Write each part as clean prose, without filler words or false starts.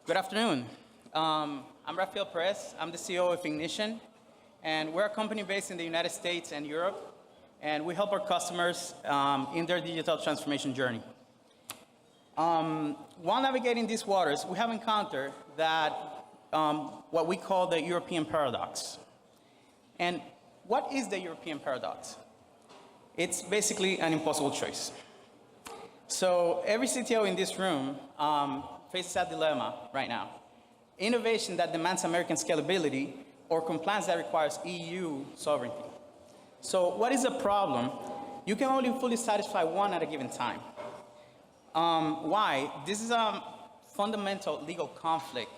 Good afternoon. I'm Rafael Pérez. I'm the CEO of Innision, and we're a company based in the United States and Europe, and we help our customers in their digital transformation journey. While navigating these waters, we have encountered that what we call the European paradox. And what is the European paradox? It's basically an impossible choice. So every CTO in this room faces a dilemma right now. Innovation that demands American scalability or compliance that requires EU sovereignty. So what is the problem? You can only fully satisfy one at a given time. Why? This is a fundamental legal conflict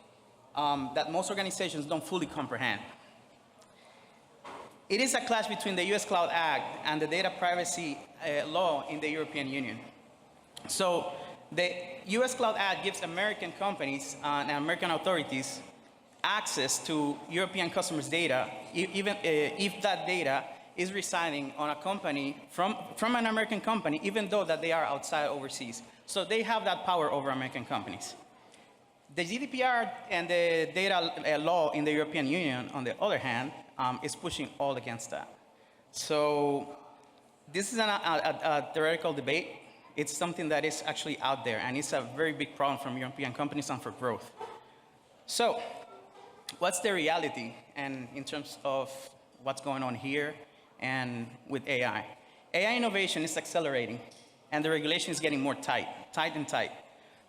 that most organizations don't fully comprehend. It is a clash between the US Cloud Act and the data privacy law in the European Union. So the US Cloud Act gives American companies and American authorities access to European customers' data, even if that data is residing on a company from an American company, even though that they are outside overseas. So they have that power over American companies. The GDPR and the data law in the European Union, on the other hand, is pushing all against that. So this is a theoretical debate. It's something that is actually out there, and it's a very big problem from European companies and for growth. So what's the reality and in terms of what's going on here and with AI? AI innovation is accelerating, and the regulation is getting more tight.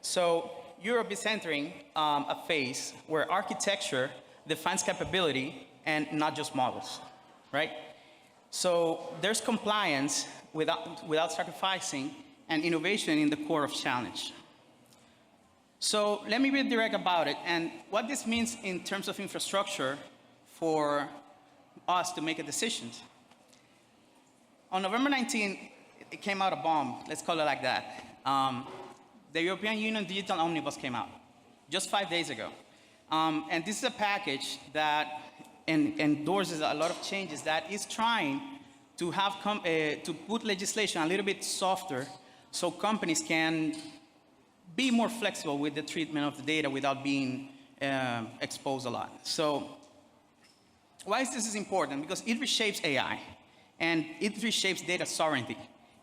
So Europe is entering a phase where architecture defines capability and not just models, right? So there's compliance without sacrificing and innovation in the core of challenge. So let me be direct about it and what this means in terms of infrastructure for us to make a decision. On November 19th, it came out a bomb, let's call it like that. The European Union Digital Omnibus came out just 5 days ago. And this is a package that endorses a lot of changes that is trying to have to put legislation a little bit softer so companies can be more flexible with the treatment of the data without being exposed a lot. So why is this important? Because it reshapes AI, and it reshapes data sovereignty.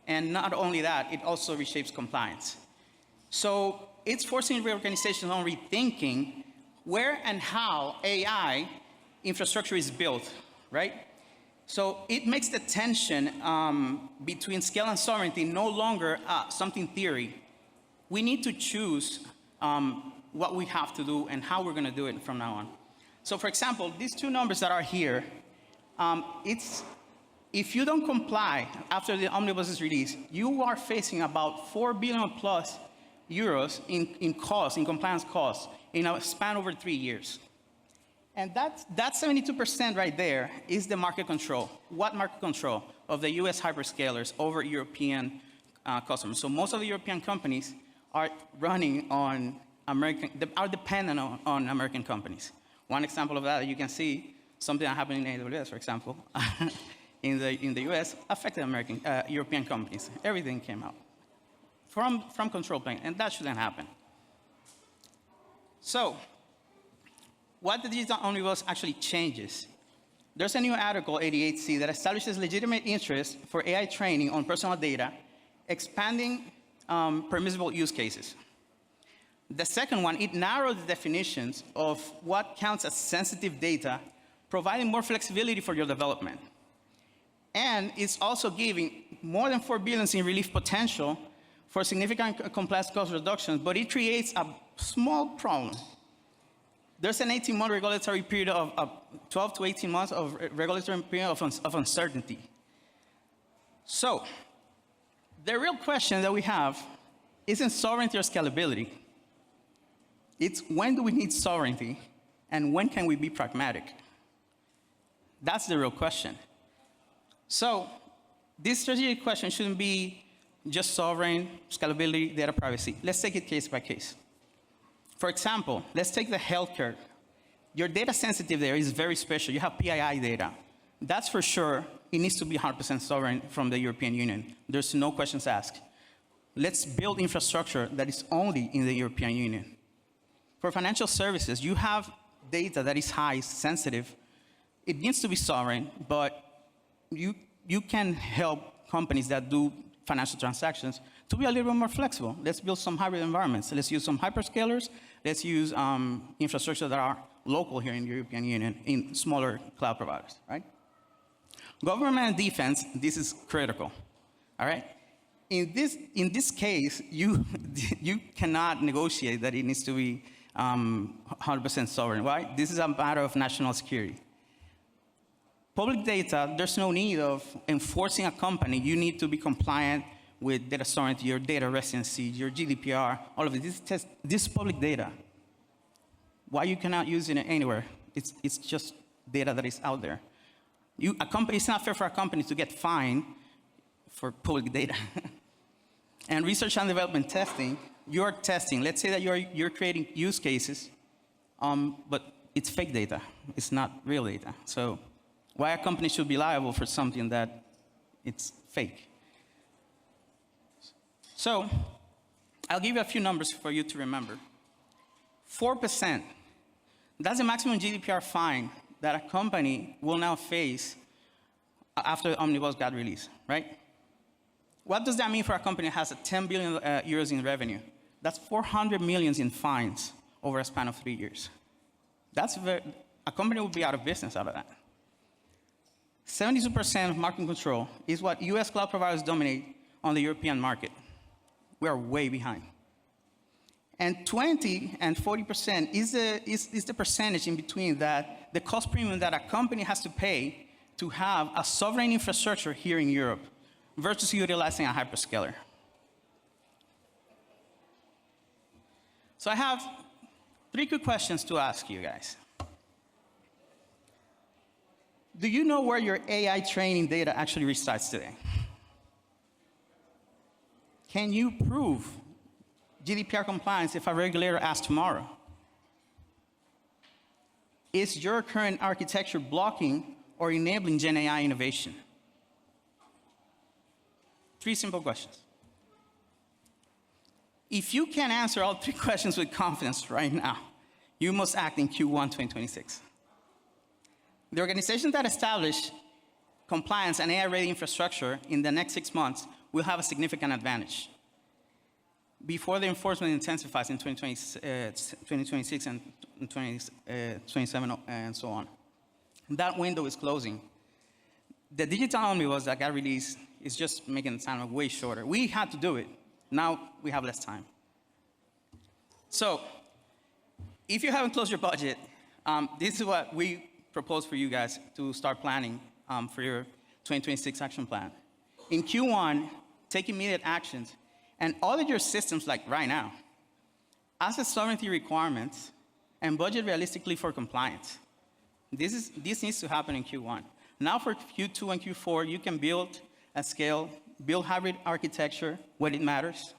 And not only that, it also reshapes compliance. So it's forcing organizations on rethinking where and how AI infrastructure is built, right? So it makes the tension between scale and sovereignty no longer something theory. We need to choose what we have to do and how we're going to do it from now on. So for example, these two numbers that are here, if you don't comply after the Omnibus is released, you are facing about 4 billion plus euros in costs, in compliance costs, in a span over 3 years. And that 72% right there is the market control. What market control? Of the US hyperscalers over European customers. So most of the European companies are running on are dependent on American companies. One example of that, you can see something that happened in AWS, for example, in the US, affected European companies. Everything came out from control plane, and that shouldn't happen. So what the Digital Omnibus actually changes. There's a new article, 88C, that establishes legitimate interest for AI training on personal data, expanding permissible use cases. The second one, it narrows the definitions of what counts as sensitive data, providing more flexibility for your development. And it's also giving more than 4 billion in relief potential for significant compliance cost reductions, but it creates a small problem. There's an 18-month regulatory period of 12 to 18 months of regulatory period of uncertainty. So the real question that we have isn't sovereignty or scalability. It's when do we need sovereignty and when can we be pragmatic? That's the real question. So this strategic question shouldn't be just sovereign, scalability, data privacy. Let's take it case by case. For example, let's take the healthcare. Your data sensitive there is very special. You have PII data. That's for sure. It needs to be 100% sovereign from the European Union. There's no questions asked. Let's build infrastructure that is only in the European Union. For financial services, you have data that is high, sensitive. It needs to be sovereign, but you can help companies that do financial transactions to be a little bit more flexible. Let's build some hybrid environments. Let's use some hyperscalers. Let's use infrastructure that are local here in the European Union in smaller cloud providers, right? Government and defense, this is critical, all right? In this case, you cannot negotiate that it needs to be 100% sovereign, right? This is a matter of national security. Public data, there's no need of enforcing a company. You need to be compliant with data sovereignty, your data residency, your GDPR, all of it. This is public data. Why you cannot use it anywhere? It's just data that is out there. It's not fair for a company to get fined for public data. And research and development testing, you're testing. Let's say that you're creating use cases, but it's fake data. It's not real data. So why a company should be liable for something that it's fake? So I'll give you a few numbers for you to remember. 4%, that's the maximum GDPR fine that a company will now face after the Omnibus got released, right? What does that mean for a company that has 10 billion euros in revenue? That's 400 million in fines over a span of 3 years. A company will be out of business out of that. 72% of market control is what US cloud providers dominate on the European market. We are way behind. And 20 and 40% is the percentage in between that the cost premium that a company has to pay to have a sovereign infrastructure here in Europe versus utilizing a hyperscaler. So I have 3 quick questions to ask you guys. Do you know where your AI training data actually resides today? Can you prove GDPR compliance if a regulator asks tomorrow? Is your current architecture blocking or enabling GenAI innovation? 3 simple questions. If you can answer all 3 questions with confidence right now, you must act in Q1 2026. The organizations that establish compliance and AI-ready infrastructure in the next 6 months will have a significant advantage before the enforcement intensifies in 2026 and 2027 and so on. That window is closing. The Digital Omnibus that got released is just making the time way shorter. We had to do it. Now we have less time. So if you haven't closed your budget, this is what we propose for you guys to start planning for your 2026 action plan. In Q1, take immediate actions and audit your systems like right now. Assess sovereignty requirements and budget realistically for compliance. This needs to happen in Q1. Now for Q2 and Q4, you can build at scale, build hybrid architecture when it matters,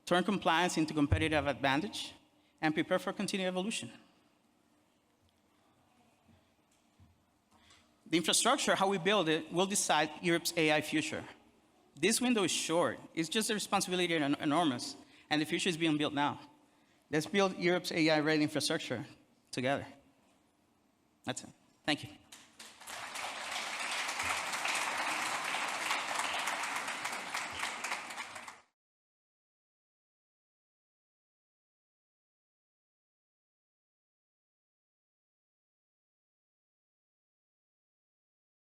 turn compliance into competitive advantage, and prepare for continued evolution. The infrastructure, how we build it, will decide Europe's AI future. This window is short. It's just a responsibility enormous, and the future is being built now. Let's build Europe's AI-ready infrastructure together. That's it. Thank you.